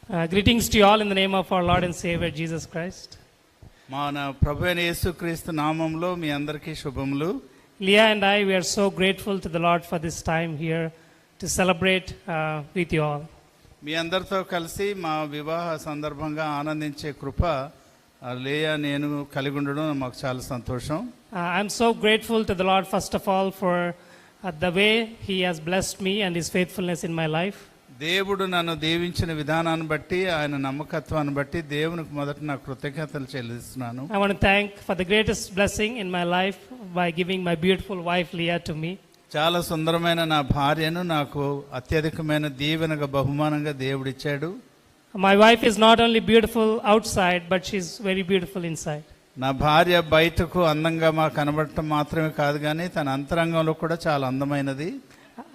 Greetings to you all in the name of our Lord and Savior Jesus Christ. మన ప్రభువైన యేసుక్రీస్తు నామములో మీ అందరికీ శుభములు. Leah and I, we are so grateful to the Lord for this time here to celebrate with you all. మీ అందరితో కలిసి మా వివాహ సందర్భంగా ఆనందించే కృప లేయా నేను కలిగి ఉండడం మాకు చాలా సంతోషం. I'm so grateful to the Lord first of all for the way He has blessed me and His faithfulness in my life. దేవుడు నన్ను దీవించిన విధానాన్ని బట్టి ఆయన నమ్మకత్వాన్ని బట్టి దేవునికి మొదట నా కృతజ్ఞతలు చెల్లిస్తున్నాను. I want to thank for the greatest blessing in my life by giving my beautiful wife Leah to me. చాలా సుందరమైన నా భార్యను నాకు అత్యధికమైన దీవెనగా బహుమానంగా దేవుడిచ్చాడు. My wife is not only beautiful outside but she's very beautiful inside. నా భార్య బయటకు అందంగా మాకు కనబడటం మాత్రమే కాదు కానీ తన అంతరంగంలో కూడా చాలా అందమైనది.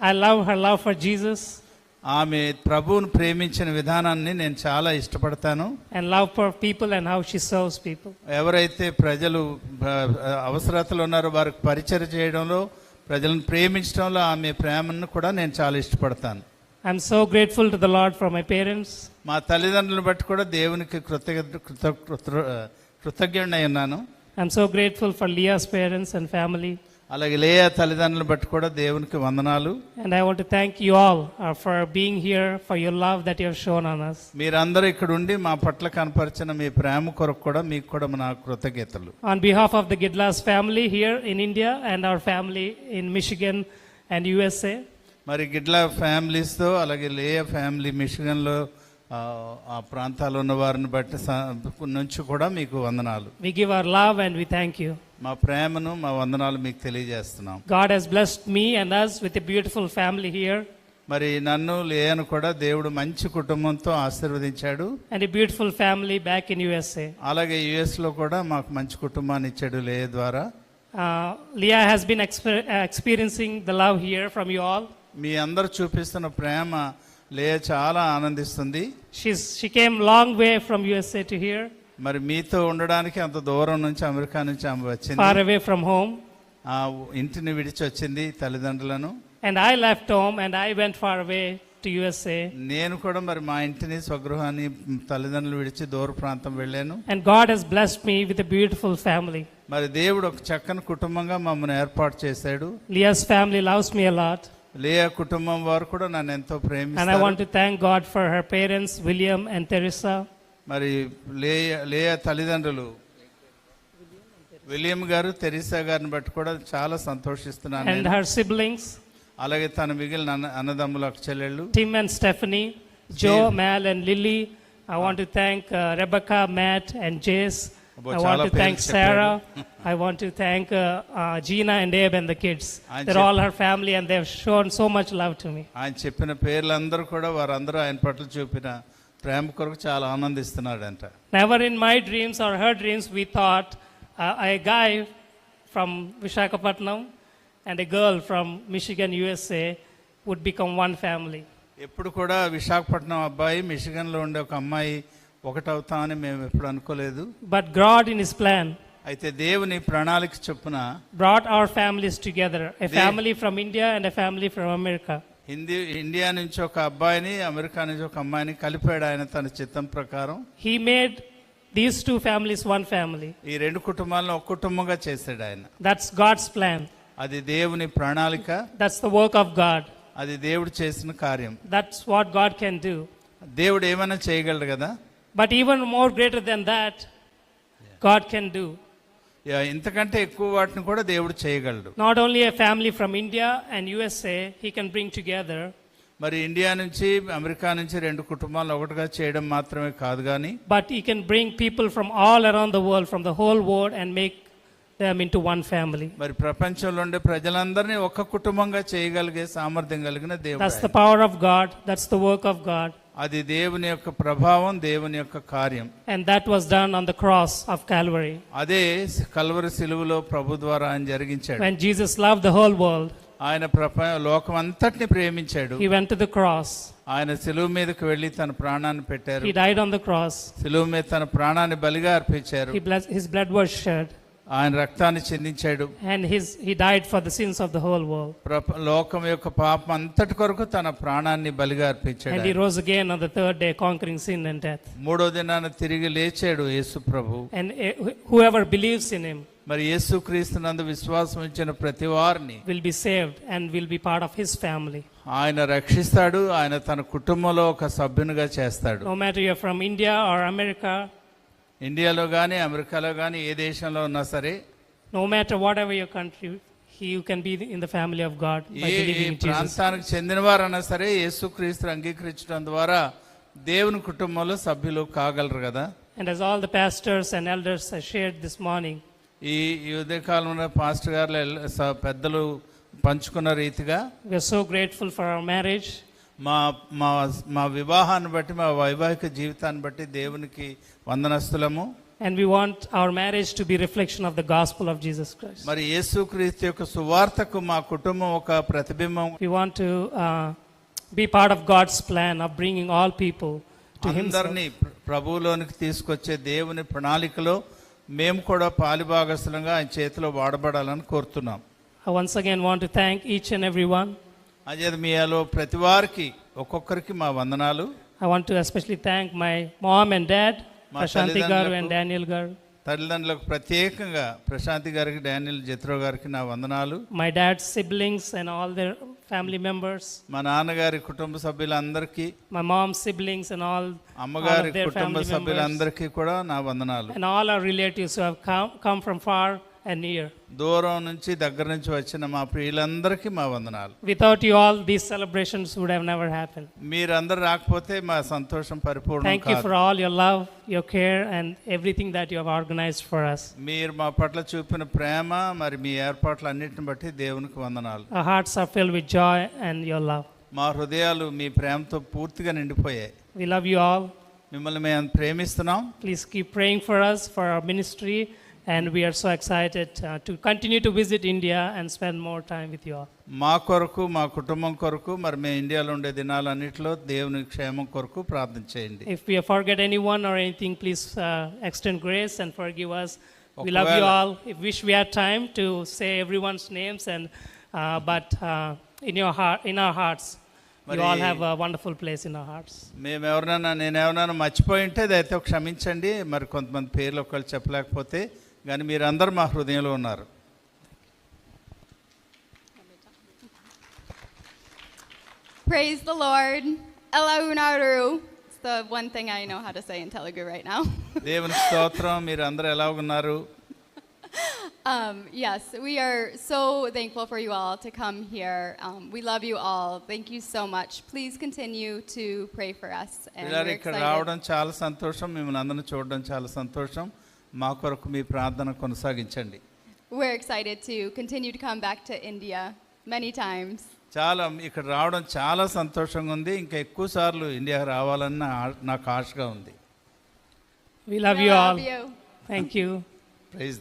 I love her love for Jesus. ఆమె ప్రభువును ప్రేమించిన విధానాన్ని నేను చాలా ఇష్టపడతాను. And love for people and how she serves people. ఎవరైతే ప్రజలు అవసరతలు ఉన్నారో వారికి పరిచయం చేయడంలో ప్రజలను ప్రేమించడంలో ఆమె ప్రేమను కూడా నేను చాలా ఇష్టపడతాను. I'm so grateful to the Lord for my parents. మా తల్లిదండ్రులను బట్టి కూడా దేవునికి కృతజ్ఞుడై ఉన్నాను. I'm so grateful for Leah's parents and family. అలాగే లేయా తల్లిదండ్రులను బట్టి కూడా దేవునికి వందనాలు. And I want to thank you all for being here, for your love that you have shown on us. మీరందరూ ఇక్కడ ఉండి మా పట్ల కనపరిచిన మీ ప్రేమ కొరకు కూడా మీకు కూడా నా కృతజ్ఞతలు. On behalf of the Gidlas family here in India and our family in Michigan and USA. మరి గిడ్ల ఫ్యామిలీస్తో అలాగే లేయా ఫ్యామిలీ మిషిగన్లో ఆ ప్రాంతాల్లో ఉన్న వారిని బట్టి నుంచి కూడా మీకు వందనాలు. We give our love and we thank you. మా ప్రేమను మా వందనాలు మీకు తెలియజేస్తున్నాం. God has blessed me and us with a beautiful family here. మరి నన్ను లేయను కూడా దేవుడు మంచి కుటుంబంతో ఆశీర్వదించాడు. And a beautiful family back in USA. అలాగే యుఎస్లో కూడా మాకు మంచి కుటుంబాన్ని ఇచ్చాడు లేయ ద్వారా. Leah has been experiencing the love here from you all. మీ అందరూ చూపిస్తున్న ప్రేమ లేయ చాలా ఆనందిస్తుంది. She came long way from USA to here. మరి మీతో ఉండడానికి అంత దూరం నుంచి అమెరికా నుంచి ఆమె వచ్చింది. Far away from home. ఆ ఇంటిని విడిచి వచ్చింది తల్లిదండ్రులను. And I left home and I went far away to USA. నేను కూడా మరి మా ఇంటిని స్వగృహాన్ని తల్లిదండ్రులు విడిచి దూర ప్రాంతం వెళ్ళాను. And God has blessed me with a beautiful family. మరి దేవుడు ఒక చక్కని కుటుంబంగా మమ్మల్ని ఏర్పాటు చేశాడు. Leah's family loves me a lot. లేయా కుటుంబం వారు కూడా నన్ను ఎంతో ప్రేమిస్తారు. And I want to thank God for her parents William and Teresa. మరి లేయా తల్లిదండ్రులు విలియం గారు తెరిసా గారిని బట్టి కూడా చాలా సంతోషిస్తున్నాను. And her siblings. అలాగే తన మిగిలిన అన్నదమ్ముల చెల్లెళ్ళు Tim and Stephanie, Joe, Mal and Lily. I want to thank Rebecca, Matt and Jace. I want to thank Sarah. I want to thank Gina and Abe and the kids. They're all her family and they've shown so much love to me. ఆయన చెప్పిన పేర్లందరూ కూడా వారందరూ ఆయన పట్ల చూపిన ప్రేమ కొరకు చాలా ఆనందిస్తున్నాడంట. Never in my dreams or her dreams we thought a guy from Visakhapatnam and a girl from Michigan, USA would become one family. ఎప్పుడు కూడా విశాఖపట్నం అబ్బాయి మిషిగన్లో ఉండే ఒక అమ్మాయి ఒకటవుతామని మేము ఎప్పుడు అనుకోలేదు. But God in His plan అయితే దేవుని ప్రణాళిక చొప్పున brought our families together, a family from India and a family from America. India నుంచి ఒక అబ్బాయిని అమెరికా నుంచి ఒక అమ్మాయిని కలిపాడు ఆయన తన చిత్తం ప్రకారం. He made these two families one family. ఈ రెండు కుటుంబాలను ఒక కుటుంబంగా చేశాడు ఆయన. That's God's plan. అది దేవుని ప్రణాళిక. That's the work of God. అది దేవుడు చేసిన కార్యం. That's what God can do. దేవుడు ఏమైనా చేయగలడు కదా. But even more greater than that, God can do. ఇంతకంటే ఎక్కువ వాటిని కూడా దేవుడు చేయగలడు. Not only a family from India and USA He can bring together. మరి ఇండియా నుంచి అమెరికా నుంచి రెండు కుటుంబాలు ఒకటిగా చేయడం మాత్రమే కాదు కానీ but He can bring people from all around the world, from the whole world, and make them into one family. మరి ప్రపంచంలో ఉండే ప్రజలందరినీ ఒక కుటుంబంగా చేయగలిగే సామర్థ్యం కలిగిన దేవుడు. That's the power of God. That's the work of God. అది దేవుని యొక్క ప్రభావం, దేవుని యొక్క కార్యం. And that was done on the cross of Calvary. అదే కల్వరి సిలువలో ప్రభు ద్వారా ఆయన జరిగించాడు. When Jesus loved the whole world, ఆయన లోకం అంతటిని ప్రేమించాడు. He went to the cross. ఆయన సిలువ మీదకి వెళ్ళి తన ప్రాణాన్ని పెట్టారు. He died on the cross. సిలువ మీద తన ప్రాణాన్ని బలిగా అర్పించారు. His blood was shed. ఆయన రక్తాన్ని చెందించాడు. and he died for the sins of the whole world. లోకం యొక్క పాపం అంతటి కొరకు తన ప్రాణాన్ని బలిగా అర్పించాడు. And he rose again on the third day, conquering sin and death. మూడో దినాన తిరిగి లేచాడు యేసు ప్రభు. And whoever believes in him మరి యేసు క్రీస్తునందు విశ్వాసం ఉంచిన ప్రతి వారిని will be saved and will be part of his family. ఆయన రక్షిస్తాడు. ఆయన తన కుటుంబంలో ఒక సభ్యునిగా చేస్తాడు. No matter you're from India or America, ఇండియాలో కానీ అమెరికాలో కానీ ఏ దేశంలో ఉన్నా సరే, no matter whatever your country, you can be in the family of God by A believing in Jesus. ప్రాంతానికి చెందిన వారన్నా సరే యేసుక్రీస్తుని అంగీకరించడం ద్వారా దేవుని కుటుంబంలో సభ్యులు కాగలరు కదా. And as all the pastors and elders have shared this morning, ఈ ఉదయకాలంలో పాస్టర్ గారు పెద్దలు పంచుకున్న రీతిగా we are so grateful for our marriage. మా మా మా వివాహాన్ని బట్టి, మా వైవాహిక జీవితాన్ని బట్టి దేవునికి వందనస్తులము. And we want our marriage to be reflection of the gospel of Jesus Christ. మరి యేసుక్రీస్తు యొక్క సువార్తకు మా కుటుంబం ఒక ప్రతిబింబం. We want to be part of God's plan of bringing all people to himself. అందరినీ ప్రభువులోనికి తీసుకొచ్చే దేవుని ప్రణాళికలో మేము కూడా పాలిభాగస్తులంగా ఆయన చేతిలో వాడబడాలని కోరుతున్నాం. I once again want to thank each and every one. అజేది మీలో ప్రతి వారికి ఒక్కొక్కరికి మా వందనాలు. I want to especially thank my mom and dad, మా Prashanti garu తల్లిదండ్రులకు, and Daniel garu. తల్లిదండ్రులకు ప్రత్యేకంగా ప్రశాంతి గారికి, డానియల్ జత్రో గారికి నా వందనాలు. My dad's siblings and all their family members. మా నాన్నగారి కుటుంబ సభ్యులందరికీ, My mom's siblings and all అమ్మగారి of their కుటుంబ family members. సభ్యులందరికీ కూడా నా వందనాలు. And all our relatives who have come from far and near. దూరం నుంచి దగ్గర నుంచి వచ్చిన మా ప్రియులందరికీ మా వందనాలు. Without you all, these celebrations would have never happened. మీరందరూ రాకపోతే మా సంతోషం పరిపూర్ణం Thank you కాదు. for all your love, your care, and everything that you have organized for us. మీరు మా పట్ల చూపిన ప్రేమ, మరి మీ ఏర్పాట్లన్నిటిని బట్టి దేవునికి వందనాలు. Our hearts are filled with joy and your love. మా హృదయాలు మీ ప్రేమతో పూర్తిగా నిండిపోయాయి. We love you all. మిమ్మల్ని మేము ప్రేమిస్తున్నాం. Please keep praying for us, for our ministry, and we are so excited to continue to visit India and spend more time with you all. మా కొరకు, మా కుటుంబం కొరకు, మరి మేము ఇండియాలో ఉండే దినాలన్నింటిలో దేవుని క్షేమం కొరకు ప్రార్థన చేయండి. If we forget anyone or anything, please extend grace and forgive us. We love you all. If wish we had time to say everyone's names, and but in our hearts, you all have a wonderful place in our hearts. మేము నేనెవరైనా మర్చిపోయి ఉంటే దయతో క్షమించండి. మరి కొంతమంది పేర్లు ఒకళ్ళు చెప్పలేకపోతే, కానీ మీరందరూ మా హృదయంలో ఉన్నారు. Praise the Lord. Ela unaru. It's the one thing I know how to say in Telugu right now. దేవుని స్తోత్రం. మీరు అందరూ ఎలా ఉన్నారు? Yes, we are so thankful for you all to come here. We love you all. Thank you so much. Please continue to pray for us. And we're ఇక్కడ excited. రావడం చాలా సంతోషం. మిమ్మల్ని అందరిని చూడడం చాలా సంతోషం. మా కొరకు మీ ప్రార్థన కొనసాగించండి. We're excited to continue to come back to India many times. చాలా ఇక్కడ రావడం చాలా సంతోషంగా ఉంది. ఇంకా ఎక్కువ సార్లు ఇండియాకి రావాలని నాకు ఆశగా ఉంది. We love you all. you. Thank you. Praise